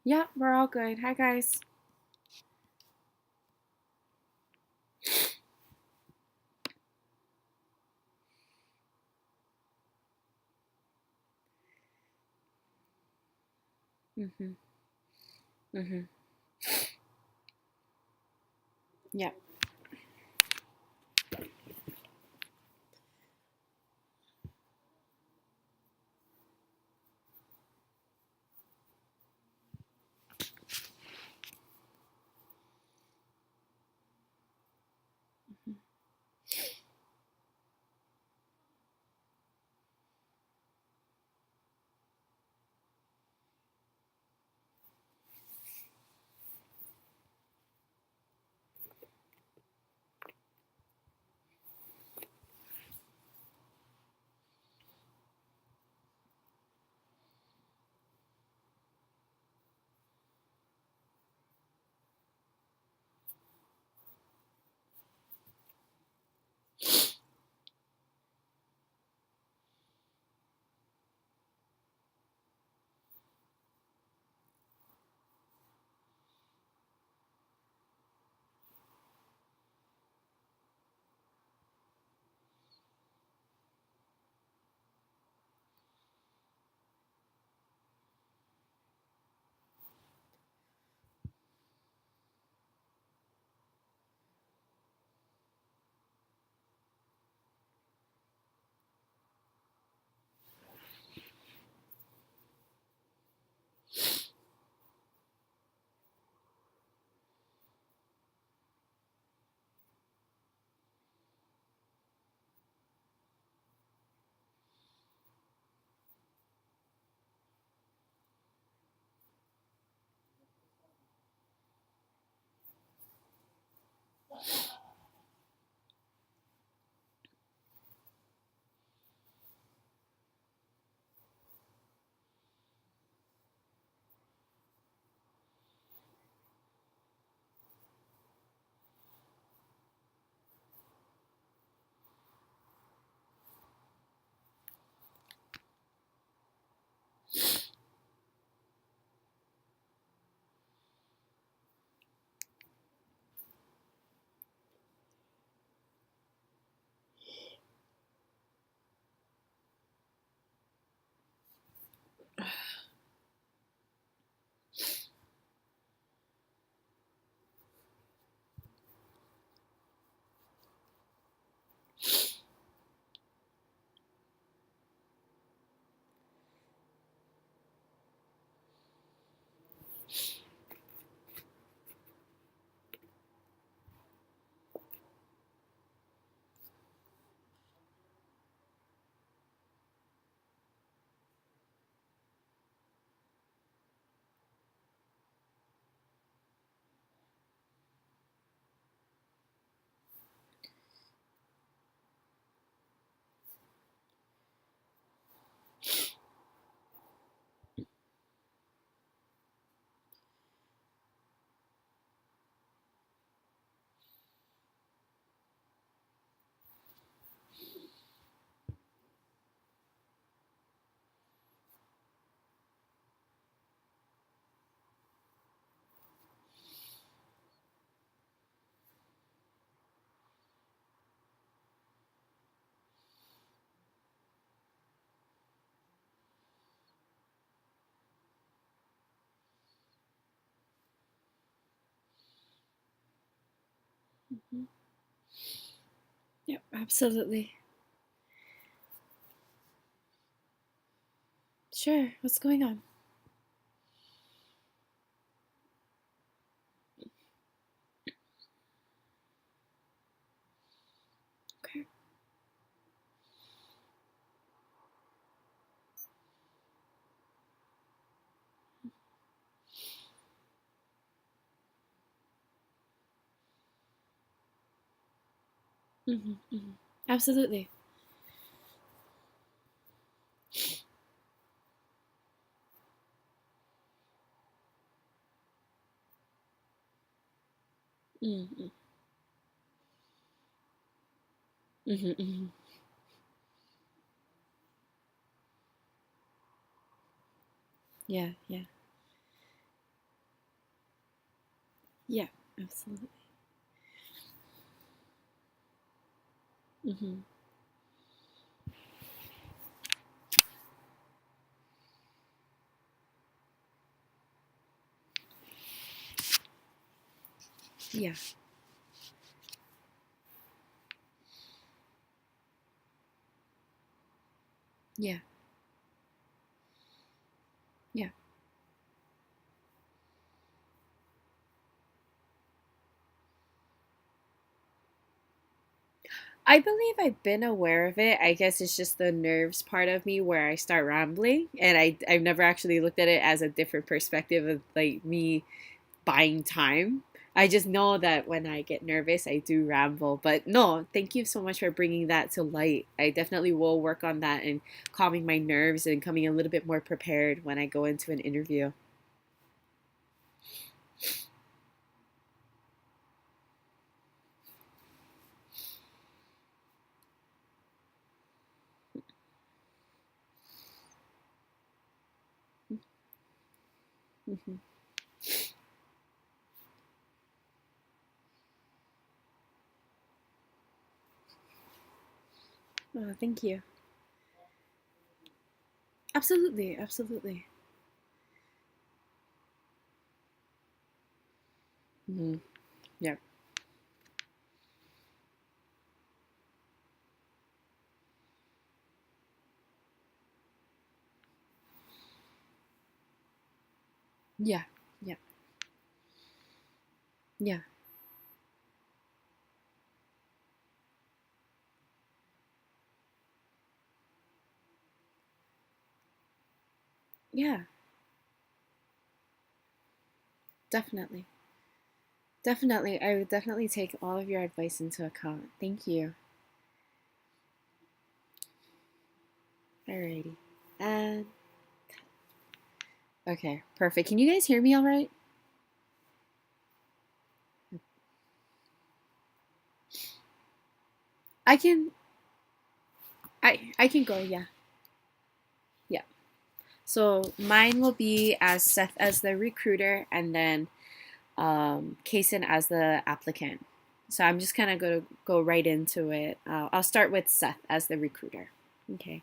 Yeah, we're all good. Hi, guys. Mhm. Mhm. Yeah. Mhm. Mhm. Yep, absolutely. Sure. What's going on? Okay. Mhm. Mhm. Absolutely. Mhm. Mhm. Mhm. Yeah. Yeah. Absolutely. Mm-hmm. Yeah. Yeah. Yeah. I believe I've been aware of it. I guess it's just the nerves part of me where I start rambling, and I've never actually looked at it as a different perspective of like me buying time. I just know that when I get nervous, I do ramble. But no, thank you so much for bringing that to light. I definitely will work on that and calming my nerves and coming a little bit more prepared when I go into an interview. Mm-hmm. Oh, thank you. Absolutely, absolutely. Mm-hmm. Yeah, yeah, yeah, yeah, yeah. Definitely, definitely. I would definitely take all of your advice into account. Thank you. Alrighty. And okay, perfect. Can you guys hear me all right? I can I can go, yeah. Yeah. So mine will be as Seth as the recruiter and then Kasen as the applicant. So I'm just kind of going to go right into it. I'll start with Seth as the recruiter. Okay.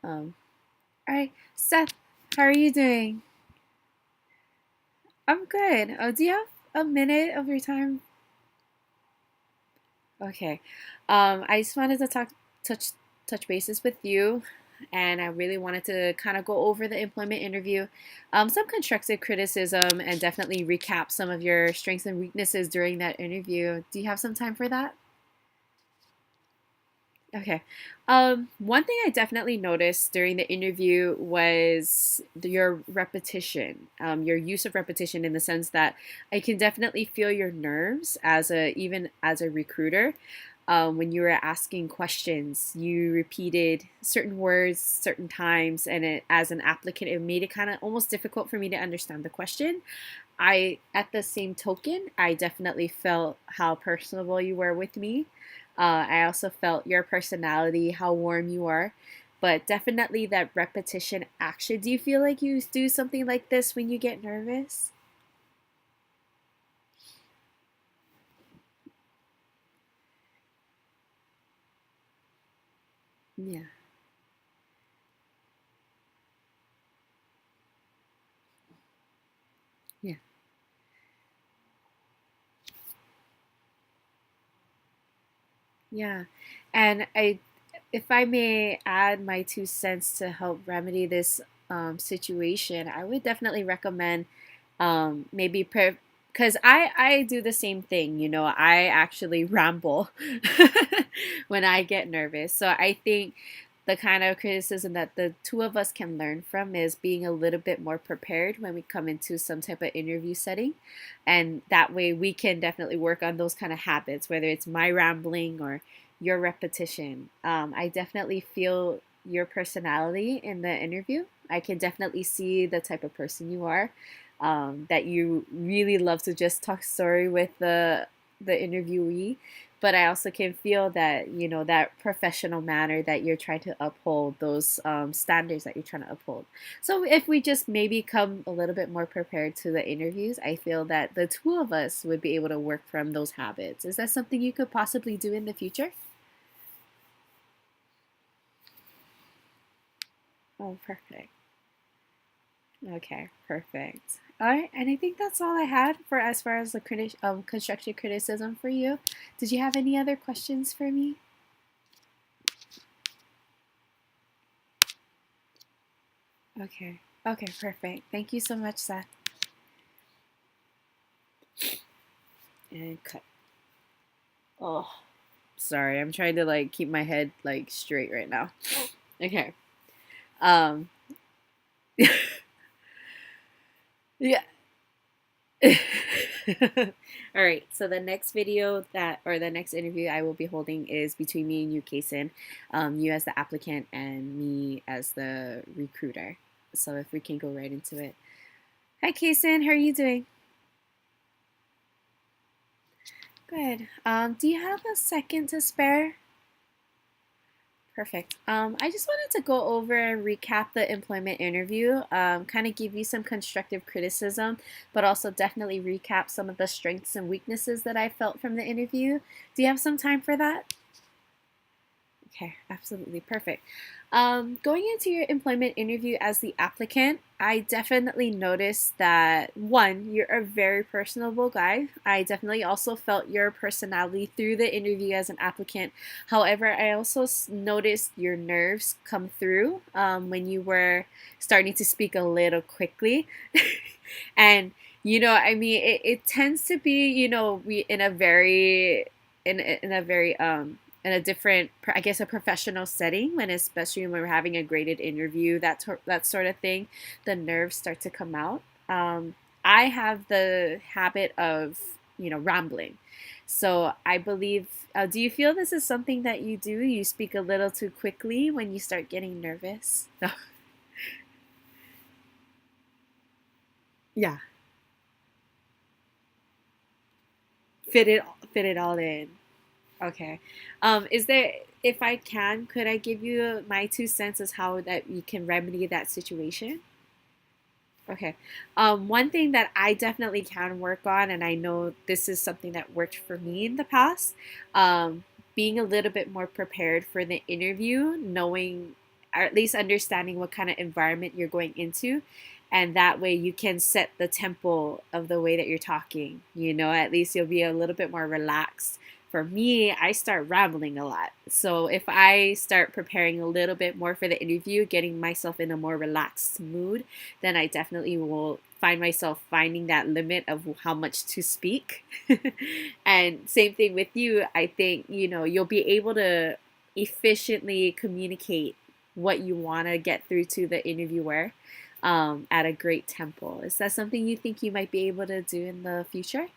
Um, all right, Seth, how are you doing? I'm good. Do you have a minute of your time? Okay. I just wanted to touch touch bases with you, and I really wanted to kind of go over the employment interview, some constructive criticism, and definitely recap some of your strengths and weaknesses during that interview. Do you have some time for that? Okay. One thing I definitely noticed during the interview was your repetition, your use of repetition in the sense that I can definitely feel your nerves as a even as a recruiter. When you were asking questions, you repeated certain words certain times, and as an applicant, it made it kind of almost difficult for me to understand the question. At the same token, I definitely felt how personable you were with me. I also felt your personality, how warm you are, but definitely that repetition action. Do you feel like you do something like this when you get nervous? Yeah, yeah, yeah. And if I may add my 2 cents to help remedy this situation, I would definitely recommend maybe because I do the same thing. You know, I actually ramble when I get nervous. So I think the kind of criticism that the two of us can learn from is being a little bit more prepared when we come into some type of interview setting, and that way we can definitely work on those kind of habits, whether it's my rambling or your repetition. I definitely feel your personality in the interview. I can definitely see the type of person you are, that you really love to just talk story with the interviewee, but I also can feel that, that professional manner that you're trying to uphold, those standards that you're trying to uphold. So if we just maybe come a little bit more prepared to the interviews, I feel that the two of us would be able to work from those habits. Is that something you could possibly do in the future? Oh, perfect. Okay, perfect. All right, and I think that's all I had for as far as the constructive criticism for you. Did you have any other questions for me? Okay. Okay, perfect. Thank you so much, Seth. And cut. Oh, sorry. I'm trying to like keep my head like straight right now. Okay. Um yeah. All right. So the next video that or the next interview I will be holding is between me and you, Kasen. You as the applicant and me as the recruiter. So if we can go right into it. Hi, Kasen. How are you doing? Good. Do you have a second to spare? Perfect. I just wanted to go over and recap the employment interview, kind of give you some constructive criticism, but also definitely recap some of the strengths and weaknesses that I felt from the interview. Do you have some time for that? Okay, absolutely perfect. Going into your employment interview as the applicant, I definitely noticed that one, you're a very personable guy. I definitely also felt your personality through the interview as an applicant. However, I also noticed your nerves come through when you were starting to speak a little quickly. And I mean, it tends to be, we in a very in a very in a different, I guess, a professional setting, when especially when we're having a graded interview, that sort of thing, the nerves start to come out. I have the habit of rambling, so I believe. Do you feel this is something that you do? You speak a little too quickly when you start getting nervous. No. Yeah. Fit it fit it all in. Okay. Is there, if I can, could I give you my 2 cents as how that you can remedy that situation? Okay. One thing that I definitely can work on, and I know this is something that worked for me in the past, being a little bit more prepared for the interview, knowing, or at least understanding what kind of environment you're going into. And that way you can set the tempo of the way that you're talking. At least you'll be a little bit more relaxed. For me, I start rambling a lot. So if I start preparing a little bit more for the interview, getting myself in a more relaxed mood, then I definitely will find myself finding that limit of how much to speak. And same thing with you. I think, you'll be able to efficiently communicate what you want to get through to the interviewer at a great tempo. Is that something you think you might be able to do in the future?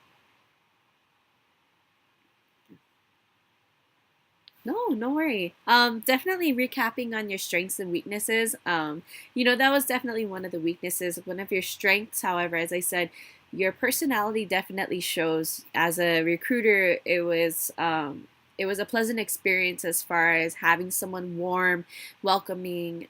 No, no worry. Definitely recapping on your strengths and weaknesses. That was definitely one of the weaknesses. One of your strengths, however, as I said, your personality definitely shows. As a recruiter, it was a pleasant experience as far as having someone warm, welcoming,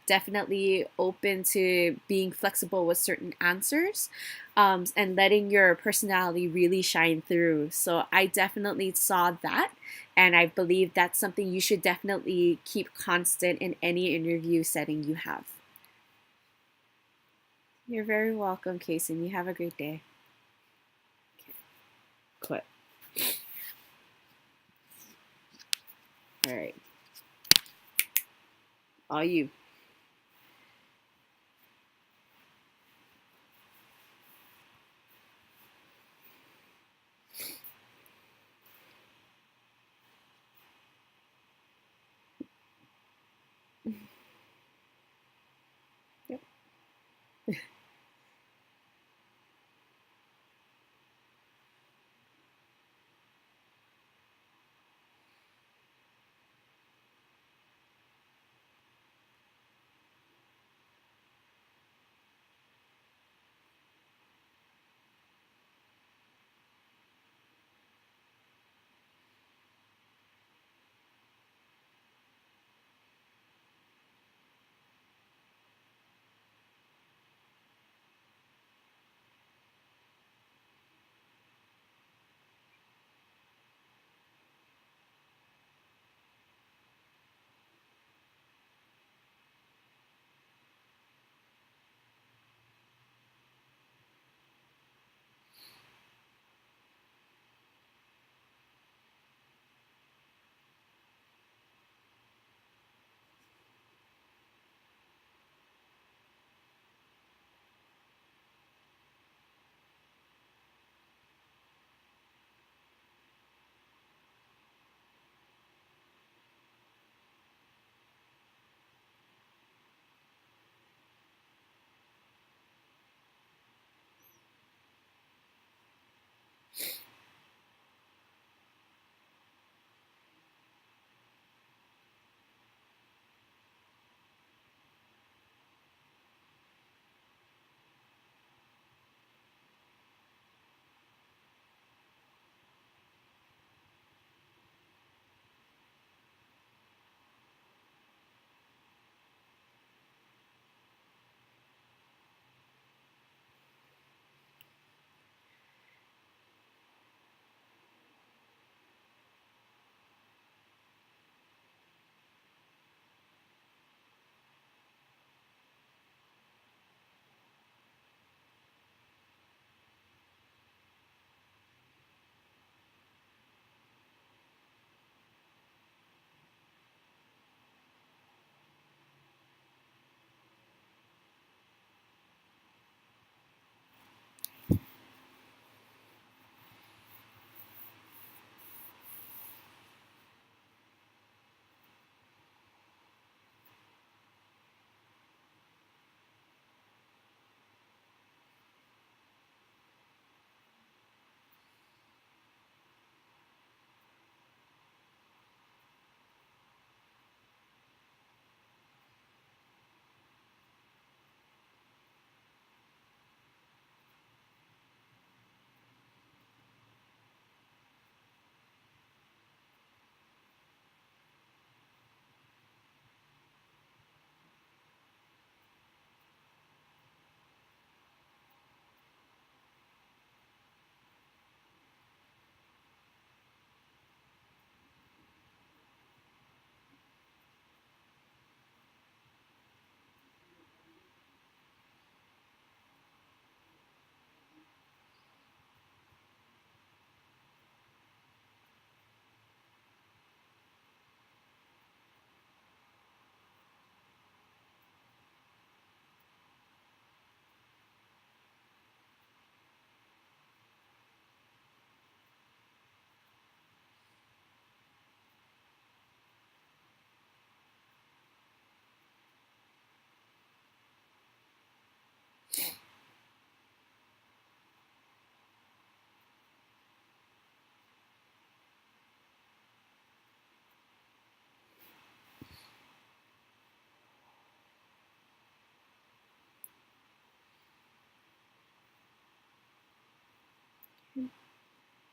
definitely open to being flexible with certain answers, and letting your personality really shine through. So I definitely saw that. And I believe that's something you should definitely keep constant in any interview setting you have. You're very welcome, Kason. You have a great day. Okay. Quit. All right. All you. Yep.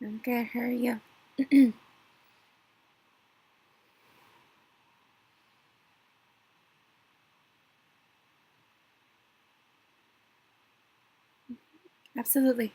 I'm good. How are you? Absolutely.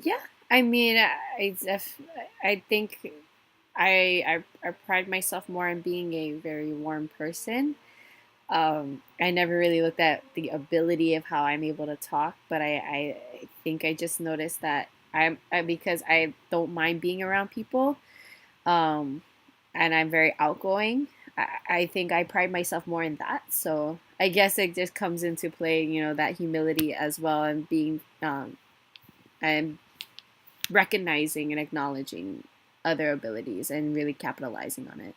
Yeah. I mean, I think I pride myself more on being a very warm person. I never really looked at the ability of how I'm able to talk, but I think I just noticed that because I don't mind being around people, um, and I'm very outgoing. I think I pride myself more in that. So I guess it just comes into play, that humility as well, and being and recognizing and acknowledging other abilities and really capitalizing on it.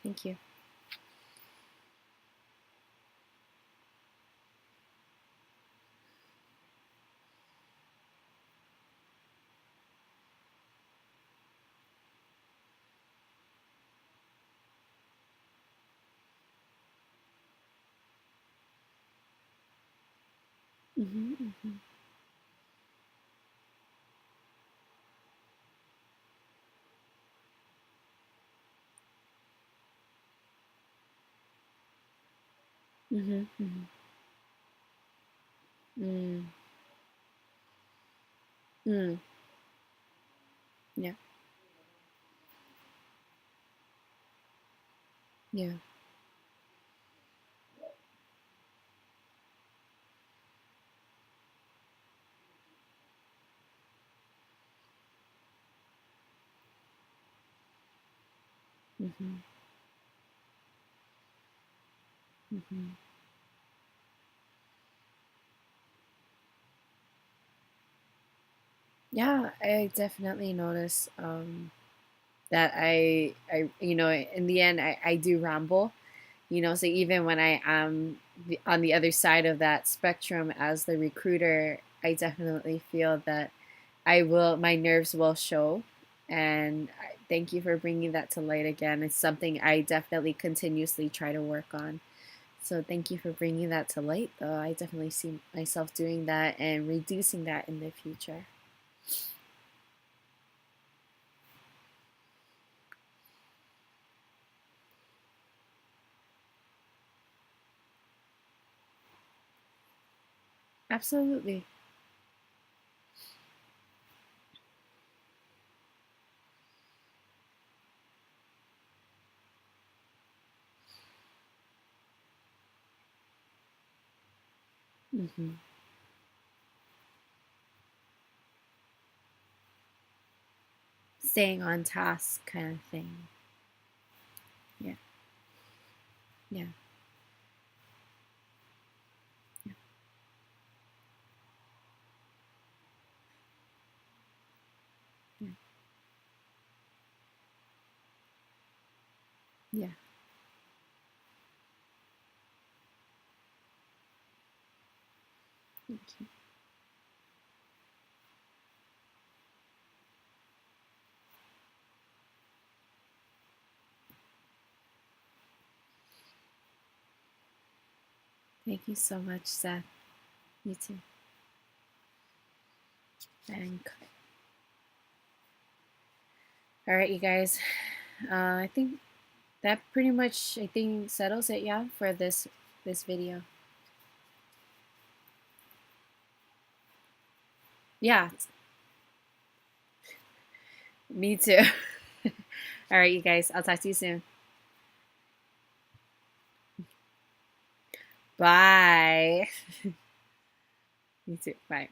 Thank you. Hmm. Hmm. Hmm. Hmm. Mm. Mm. Yeah. Yeah. Hmm. Hmm. Yeah, I definitely notice that in the end, I do ramble. So even when I am on the other side of that spectrum as the recruiter, I definitely feel that my nerves will show. And thank you for bringing that to light again. It's something I definitely continuously try to work on. So thank you for bringing that to light, though. I definitely see myself doing that and reducing that in the future. Absolutely. Hmm. Staying on task kind of thing. Yeah. Yeah. Yeah. Yeah. Yeah. Thank you. Thank you so much, Seth. You too. And all right, you guys. I think that pretty much settles it, yeah, for this video. Yeah, me too. All right, you guys. I'll talk to you soon. Bye. You too. Bye.